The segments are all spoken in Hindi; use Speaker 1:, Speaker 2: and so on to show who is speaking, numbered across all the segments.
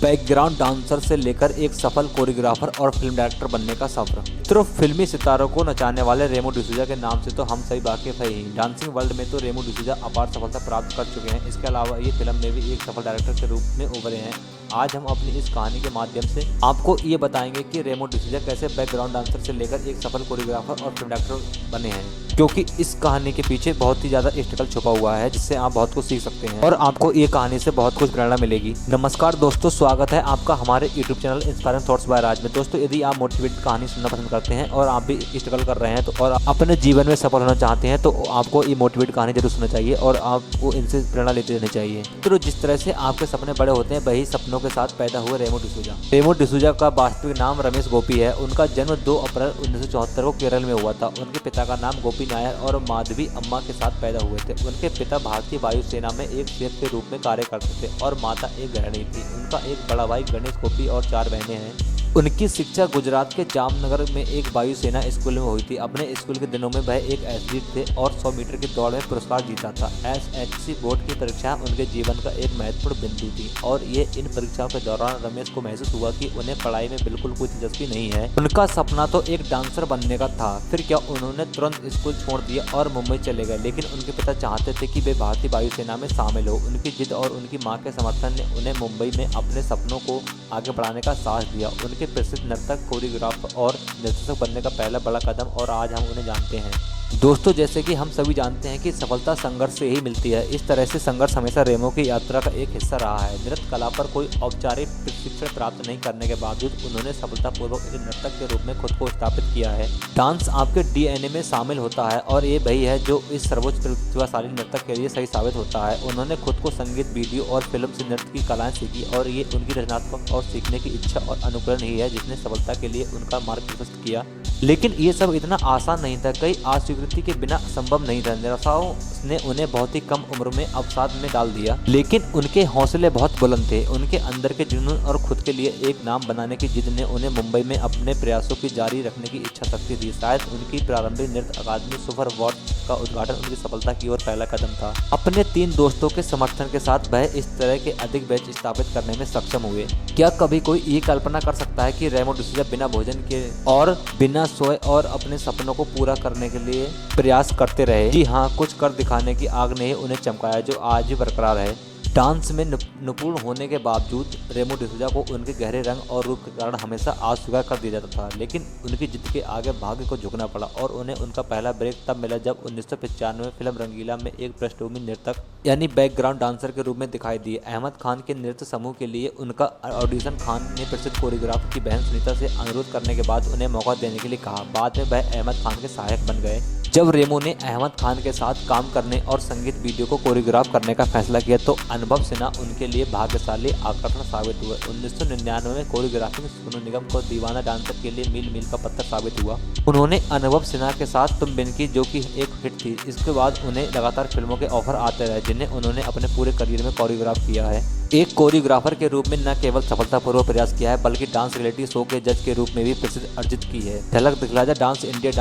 Speaker 1: बैकग्राउंड डांसर से लेकर एक सफल कोरियोग्राफर और फिल्म डायरेक्टर बनने का सफर। तो फिल्मी सितारों को नचाने वाले रेमो डिसूजा के नाम से तो हम सभी वाकिफ है ही। डांसिंग वर्ल्ड में तो रेमो डिसूजा अपार सफलता प्राप्त कर चुके हैं। इसके अलावा ये फिल्म में भी एक सफल डायरेक्टर के रूप में उभरे हैं। आज हम अपनी इस कहानी के माध्यम से आपको ये बताएंगे कि रेमो डिसूजा कैसे बैकग्राउंड डांसर से लेकर एक सफल कोरियोग्राफर और फिल्म डायरेक्टर बने हैं, क्योंकि इस कहानी के पीछे बहुत ही ज्यादा स्ट्रगल छुपा हुआ है, जिससे आप बहुत कुछ सीख सकते हैं और आपको ये कहानी से बहुत कुछ प्रेरणा मिलेगी। नमस्कार दोस्तों, स्वागत है आपका हमारे YouTube channel inspiring thoughts by Raj में। दोस्तों, यदि आप मोटिवेटेड कहानी सुनना पसंद करते हैं और आप भी स्ट्रगल कर रहे हैं तो और अपने जीवन में सफल होना चाहते हैं तो आपको ये मोटिवेट कहानी जरूर सुनना चाहिए और आपको इनसे प्रेरणा लेते रहनी चाहिए। तो जिस तरह से आपके सपने बड़े होते हैं, वही सपनों के साथ पैदा हुए रेमो डिसूजा। रेमो डिसूजा का वास्तविक नाम रमेश गोपी है। उनका जन्म 2 अप्रैल 1974 को केरल में हुआ था। उनके पिता का नाम गोपी नायर और माधवी अम्मा के साथ पैदा हुए थे। उनके पिता भारतीय वायुसेना में एक शेफ के रूप में कार्य करते थे और माता एक गृहिणी थी। उनका एक बड़ा भाई गणेश गोपी और 4 बहनें हैं। उनकी शिक्षा गुजरात के जामनगर में एक वायुसेना स्कूल में हुई थी। अपने स्कूल के दिनों में वह एक एथलीट थे और 100 मीटर की दौड़ में पुरस्कार जीता था। SHC बोर्ड की परीक्षा उनके जीवन का एक महत्वपूर्ण बिंदु थी और ये इन परीक्षाओं के दौरान रमेश को महसूस हुआ कि उन्हें पढ़ाई में बिल्कुल कोई दिलचस्पी नहीं है। उनका सपना तो एक डांसर बनने का था। फिर क्या, उन्होंने तुरंत स्कूल छोड़ दिया और मुंबई चले गए, लेकिन उनके पिता चाहते थे कि वे भारतीय वायुसेना में शामिल हो। उनकी जिद और उनकी मां के समर्थन ने उन्हें मुंबई में अपने सपनों को आगे बढ़ाने का साहस दिया। उनके प्रसिद्ध नर्तक, कोरियोग्राफर और निर्देशक बनने का पहला बड़ा कदम और आज हम उन्हें जानते हैं। दोस्तों, जैसे कि हम सभी जानते हैं कि सफलता संघर्ष से ही मिलती है, इस तरह से संघर्ष हमेशा रेमो की यात्रा का एक हिस्सा रहा है। नृत्य कला पर कोई औपचारिक प्रशिक्षण प्राप्त नहीं करने के बावजूद उन्होंने सफलतापूर्वक एक नर्तक के रूप में खुद को स्थापित किया है। डांस आपके DNA में शामिल होता है और ये वही है जो इस सर्वोच्च प्रतिभाशाली नर्तक के लिए सही साबित होता है। उन्होंने खुद को संगीत, वीडियो और फिल्म से नृत्य की कलाएं सीखी और ये उनकी रचनात्मक और सीखने की इच्छा और अनुकूलन ही है जिसने सफलता के लिए उनका मार्ग प्रशस्त किया। लेकिन ये सब इतना आसान नहीं था। कई अस्वीकृति के बिना संभव नहीं था। निराशाओं ने उन्हें बहुत ही कम उम्र में अवसाद में डाल दिया, लेकिन उनके हौसले बहुत बुलंद थे। उनके अंदर के जुनून और खुद के लिए एक नाम बनाने की जिद ने उन्हें मुंबई में अपने प्रयासों की जारी रखने की इच्छा शक्ति दी। शायद उनकी प्रारंभिक नृत्य अकादमी सुपर वॉर्ड का उद्घाटन उनकी सफलता की ओर पहला कदम था। अपने 3 दोस्तों के समर्थन के साथ वह इस तरह के अधिक बैच स्थापित करने में सक्षम हुए। क्या कभी कोई ये कल्पना कर सकता है कि रेमो डिसूजा बिना भोजन के और बिना सोए और अपने सपनों को पूरा करने के लिए प्रयास करते रहे? जी हाँ, कुछ कर दिखाने की आग ने उन्हें चमकाया जो आज भी बरकरार है। डांस में निपुण होने के बावजूद रेमो डिसूजा को उनके गहरे रंग और रूप के कारण हमेशा अस्वीकार कर दिया जाता था, लेकिन उनकी जिद के आगे भाग्य को झुकना पड़ा और उन्हें उनका पहला ब्रेक तब मिला जब 1995 में फिल्म रंगीला में एक पृष्ठभूमि नर्तक यानी बैकग्राउंड डांसर के रूप में दिखाई दिए। अहमद खान के नृत्य समूह के लिए उनका ऑडिशन खान ने प्रसिद्ध कोरियोग्राफर की बहन सुनीता से अनुरोध करने के बाद उन्हें मौका देने के लिए कहा। बाद में वह अहमद खान के सहायक बन गए। जब रेमो ने अहमद खान के साथ काम करने और संगीत वीडियो को कोरियोग्राफ करने का फैसला किया तो अनुभव सिन्हा उनके लिए भाग्यशाली आकर्षण साबित हुए। 1999 में कोरियोग्राफी में सोनू निगम को दीवाना डांसर के लिए मील मील का पत्थर साबित हुआ। उन्होंने अनुभव सिन्हा के साथ तुम बिन की, जो कि एक हिट थी। इसके बाद उन्हें लगातार फिल्मों के ऑफर आते रहे जिन्हें उन्होंने अपने पूरे करियर में कोरियोग्राफ किया है। एक कोरियोग्राफर के रूप में न केवल सफलतापूर्वक प्रयास किया है बल्कि डांस रियलिटी शो के जज के रूप में भी प्रसिद्ध अर्जित की है। झलक दिखला जा, डांस इंडिया,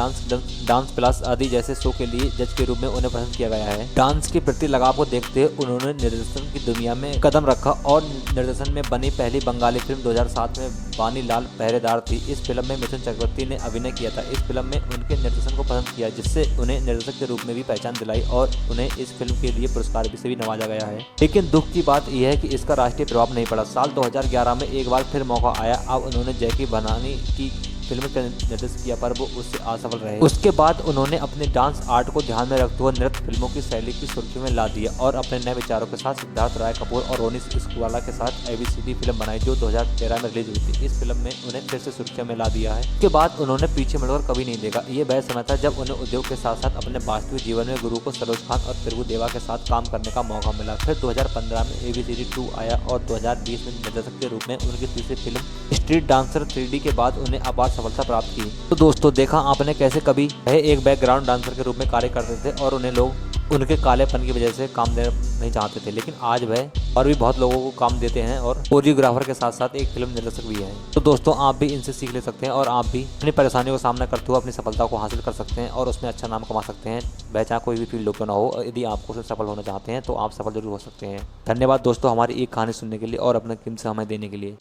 Speaker 1: डांस प्लस आदि जैसे शो के लिए जज के रूप में उन्हें पसंद किया गया है। डांस के प्रति लगाव को देखते हुए उन्होंने निर्देशन की दुनिया में कदम रखा और निर्देशन में बनी पहली बंगाली फिल्म 2007 में वानी लाल पहरेदार थी। इस फिल्म में मिथुन चक्रवर्ती ने अभिनय किया था। इस फिल्म में उनके निर्देशन को पसंद किया, जिससे उन्हें निर्देशक के रूप में भी पहचान दिलाई और उन्हें इस फिल्म के लिए पुरस्कार से भी नवाजा गया है। लेकिन दुख की बात यह है कि इसका राष्ट्रीय प्रभाव नहीं पड़ा। साल 2011 में एक बार फिर मौका आया। अब उन्होंने जैकी बनानी की फिल्म का निर्देशन किया पर वो उससे असफल रहे। उसके बाद उन्होंने अपने डांस आर्ट को ध्यान में रखते हुए नृत्य फिल्मों की शैली की सुर्खियों में ला दिया और अपने नए विचारों के साथ सिद्धार्थ राय कपूर और रोनी स्कूवाला के साथ ABCD फिल्म बनाई जो 2013 में रिलीज हुई थी। इस फिल्म में उन्हें फिर से सुर्खियों में ला दिया है। उसके बाद उन्होंने पीछे मुड़कर कभी नहीं देखा। ये वह समय था जब उन्हें उद्योग के साथ साथ अपने वास्तविक जीवन में गुरु को सरोज खान और प्रभु देवा के साथ काम करने का मौका मिला। फिर 2015 में ABCD 2 आया और 2020 में निर्देशक के रूप में उनकी तीसरी फिल्म स्ट्रीट डांसर 3D के बाद उन्हें अपार सफलता प्राप्त की। तो दोस्तों, देखा आपने कैसे कभी वह एक बैकग्राउंड डांसर के रूप में कार्य करते थे और उन्हें लोग उनके कालेपन की वजह से काम देना नहीं चाहते थे, लेकिन आज वह और भी बहुत लोगों को काम देते हैं और कोरियोग्राफर के साथ साथ एक फिल्म निर्देशक भी हैं। तो दोस्तों, आप भी इनसे सीख ले सकते हैं और आप भी अपनी परेशानियों का सामना करते हुए अपनी सफलता को हासिल कर सकते हैं और उसमें अच्छा नाम कमा सकते हैं। वह चाहे कोई भी फील्ड क्यों ना हो, यदि आपको उसमें सफल होना चाहते हैं तो आप सफल जरूर हो सकते हैं। धन्यवाद दोस्तों, हमारी एक कहानी सुनने के लिए और अपना कीमती समय देने के लिए।